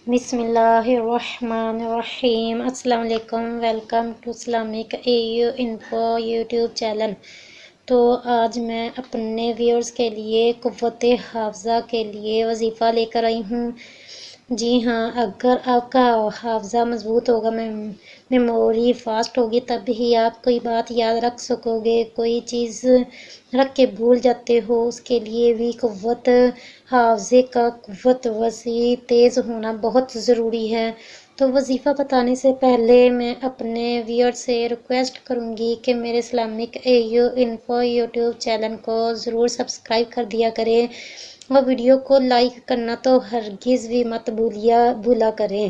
بسم اللہ الرحمن الرحیم۔ السلام علیکم، welcome to Islamic AU info YouTube channel. تو آج میں اپنے ویورز کے لیے قوت حافظہ کے لیے وظیفہ لے کر آئی ہوں۔ جی ہاں، اگر آپ کا حافظہ مضبوط ہوگا، میموری فاسٹ ہوگی، تب ہی آپ کوئی بات یاد رکھ سکو گے۔ کوئی چیز رکھ کے بھول جاتے ہو، اس کے لیے بھی قوت حافظے کا قوت وسیع تیز ہونا بہت ضروری ہے۔ تو وظیفہ بتانے سے پہلے میں اپنے ویور سے ریکویسٹ کروں گی کہ میرے Islamic AU info YouTube channel کو ضرور سبسکرائب کر دیا کریں، اور ویڈیو کو لائک کرنا تو ہرگز بھی مت بھولا کریں۔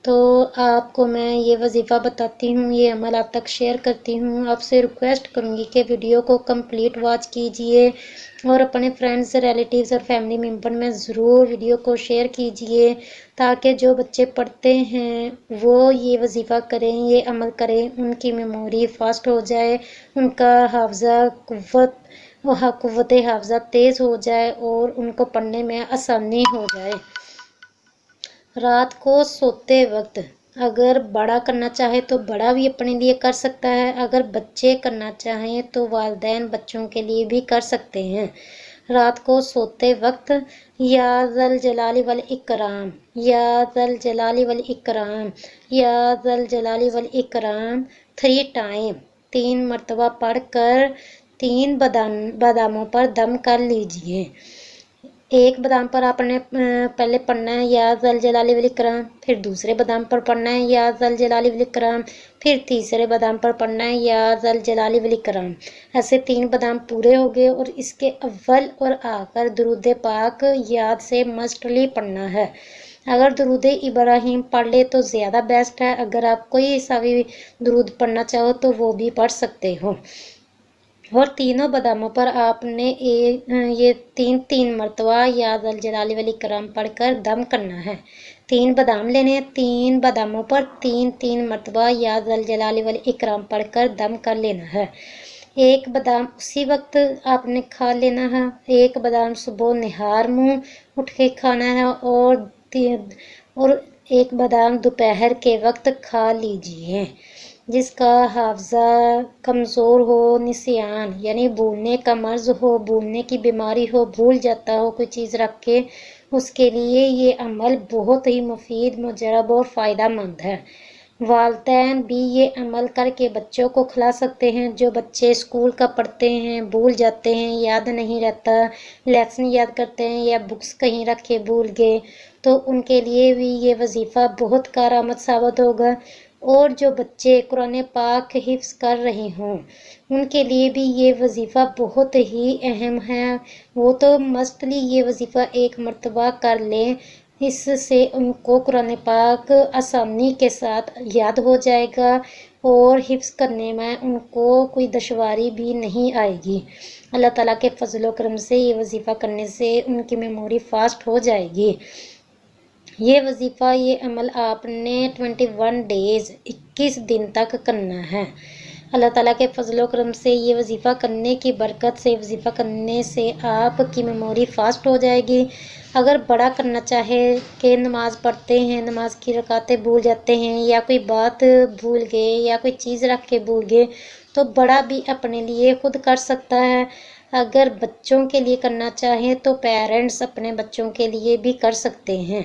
تو آپ کو میں یہ وظیفہ بتاتی ہوں، یہ عمل آپ تک شیئر کرتی ہوں۔ آپ سے ریکویسٹ کروں گی کہ ویڈیو کو کمپلیٹ واچ کیجئے، اور اپنے فرینڈز، ریلیٹیوز اور فیملی ممبر میں ضرور ویڈیو کو شیئر کیجئے، تاکہ جو بچے پڑھتے ہیں وہ یہ وظیفہ کریں، یہ عمل کریں، ان کی میموری فاسٹ ہو جائے، ان کا حافظہ قوت حافظہ تیز ہو جائے، اور ان کو پڑھنے میں آسانی ہو جائے۔ رات کو سوتے وقت اگر بڑا کرنا چاہے تو بڑا بھی اپنے لیے کر سکتا ہے، اگر بچے کرنا چاہیں تو والدین بچوں کے لیے بھی کر سکتے ہیں۔ رات کو سوتے وقت یا ذا الجلال والاکرام، یا ذا الجلال والاکرام، یا ذا الجلال والاکرام 3 ٹائم 3 مرتبہ پڑھ کر 3 باداموں پر دم کر لیجئے۔ ایک بادام پر آپ نے پہلے پڑھنا ہے یا ذا الجلال والاکرام، پھر دوسرے بادام پر پڑھنا ہے یا ذا الجلال والاکرام، پھر تیسرے بادام پر پڑھنا ہے یا ذا الجلال والاکرام۔ ایسے 3 بادام پورے ہو گئے، اور اس کے اول اور آخر درود پاک یاد سے مسٹلی پڑھنا ہے۔ اگر درود ابراہیم پڑھ لے تو زیادہ بیسٹ ہے، اگر آپ کوئی سا بھی درود پڑھنا چاہو تو وہ بھی پڑھ سکتے ہو۔ اور تینوں باداموں پر آپ نے یہ 3 مرتبہ یا ذا الجلال والاکرام پڑھ کر دم کرنا ہے۔ 3 بادام لینے ہیں، 3 باداموں پر 3 مرتبہ یا ذا الجلال والاکرام پڑھ کر دم کر لینا ہے۔ ایک بادام اسی وقت آپ نے کھا لینا ہے، ایک بادام صبح نہار منہ اٹھ کے کھانا ہے، اور ایک بادام دوپہر کے وقت کھا لیجئے۔ جس کا حافظہ کمزور ہو، نسیان یعنی بھولنے کا مرض ہو، بھولنے کی بیماری ہو، بھول جاتا ہو کوئی چیز رکھ کے، اس کے لیے یہ عمل بہت ہی مفید، مجرب اور فائدہ مند ہے۔ والدین بھی یہ عمل کر کے بچوں کو کھلا سکتے ہیں۔ جو بچے اسکول کا پڑھتے ہیں، بھول جاتے ہیں، یاد نہیں رہتا، لیسن یاد کرتے ہیں یا بکس کہیں رکھ کے بھول گئے، تو ان کے لیے بھی یہ وظیفہ بہت کارآمد ثابت ہوگا۔ اور جو بچے قرآن پاک حفظ کر رہے ہوں، ان کے لیے بھی یہ وظیفہ بہت ہی اہم ہے۔ وہ تو مسٹلی یہ وظیفہ 1 مرتبہ کر لیں، اس سے ان کو قرآن پاک آسانی کے ساتھ یاد ہو جائے گا، اور حفظ کرنے میں ان کو کوئی دشواری بھی نہیں آئے گی۔ اللہ تعالیٰ کے فضل و کرم سے یہ وظیفہ کرنے سے ان کی میموری فاسٹ ہو جائے گی۔ یہ وظیفہ، یہ عمل آپ نے 21 ڈیز 21 دن تک کرنا ہے۔ اللہ تعالیٰ کے فضل و کرم سے یہ وظیفہ کرنے کی برکت سے، وظیفہ کرنے سے آپ کی میموری فاسٹ ہو جائے گی۔ اگر بڑا کرنا چاہے کہ نماز پڑھتے ہیں، نماز کی رکعتیں بھول جاتے ہیں، یا کوئی بات بھول گئے، یا کوئی چیز رکھ کے بھول گئے، تو بڑا بھی اپنے لیے خود کر سکتا ہے۔ اگر بچوں کے لیے کرنا چاہیں تو پیرنٹس اپنے بچوں کے لیے بھی کر سکتے ہیں۔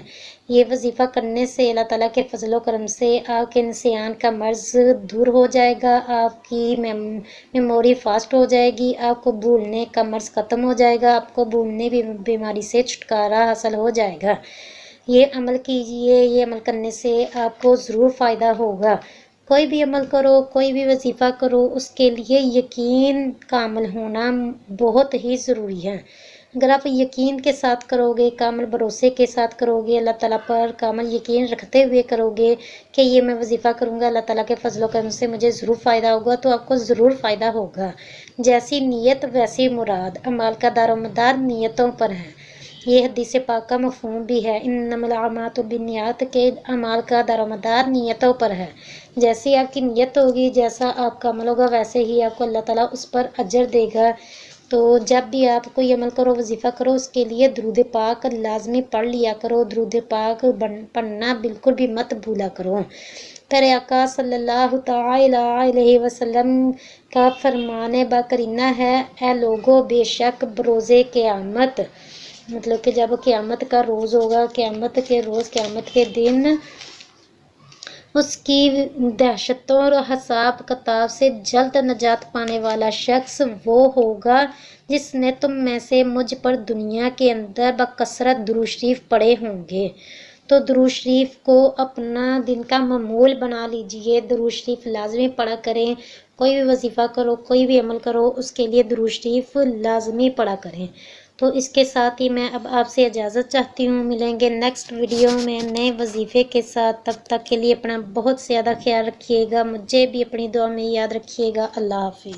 یہ وظیفہ کرنے سے اللہ تعالیٰ کے فضل و کرم سے آپ کے نسیان کا مرض دور ہو جائے گا، آپ کی میموری فاسٹ ہو جائے گی، آپ کو بھولنے کا مرض ختم ہو جائے گا، آپ کو بھولنے کی بیماری سے چھٹکارا حاصل ہو جائے گا۔ یہ عمل کیجئے، یہ عمل کرنے سے آپ کو ضرور فائدہ ہوگا۔ کوئی بھی عمل کرو، کوئی بھی وظیفہ کرو، اس کے لیے یقین کامل ہونا بہت ہی ضروری ہے۔ اگر آپ یقین کے ساتھ کرو گے، کامل بھروسے کے ساتھ کرو گے، اللہ تعالیٰ پر کامل یقین رکھتے ہوئے کرو گے کہ یہ میں وظیفہ کروں گا، اللہ تعالیٰ کے فضل و کرم سے مجھے ضرور فائدہ ہوگا، تو آپ کو ضرور فائدہ ہوگا۔ جیسی نیت ویسی مراد، اعمال کا دار و مدار نیتوں پر ہے۔ یہ حدیث پاک کا مفہوم بھی ہے، انما الاعمال بالنیات، کے اعمال کا دار و مدار نیتوں پر ہے۔ جیسی آپ کی نیت ہوگی، جیسا آپ کا عمل ہوگا، ویسے ہی آپ کو اللہ تعالیٰ اس پر اجر دے گا۔ تو جب بھی آپ کوئی عمل کرو، وظیفہ کرو، اس کے لیے درود پاک لازمی پڑھ لیا کرو، درود پاک پڑھنا بالکل بھی مت بھولا کرو۔ پیارے آقا صلی اللہ تعالی علیہ وسلم کا فرمان باقرینہ ہے، اے لوگو بے شک بروز قیامت، مطلب کہ جب قیامت کا روز ہوگا، قیامت کے روز، قیامت کے دن، اس کی دہشتوں اور حساب کتاب سے جلد نجات پانے والا شخص وہ ہوگا جس نے تم میں سے مجھ پر دنیا کے اندر بکثرت درود شریف پڑھے ہوں گے۔ تو درود شریف کو اپنا دن کا معمول بنا لیجئے، درود شریف لازمی پڑھا کریں، کوئی بھی وظیفہ کرو، کوئی بھی عمل کرو، اس کے لیے درود شریف لازمی پڑھا کریں۔ تو اس کے ساتھ ہی میں اب آپ سے اجازت چاہتی ہوں، ملیں گے نیکسٹ ویڈیو میں نئے وظیفے کے ساتھ، تب تک کے لیے اپنا بہت زیادہ خیال رکھیے گا، مجھے بھی اپنی دعا میں یاد رکھیے گا۔ اللہ حافظ۔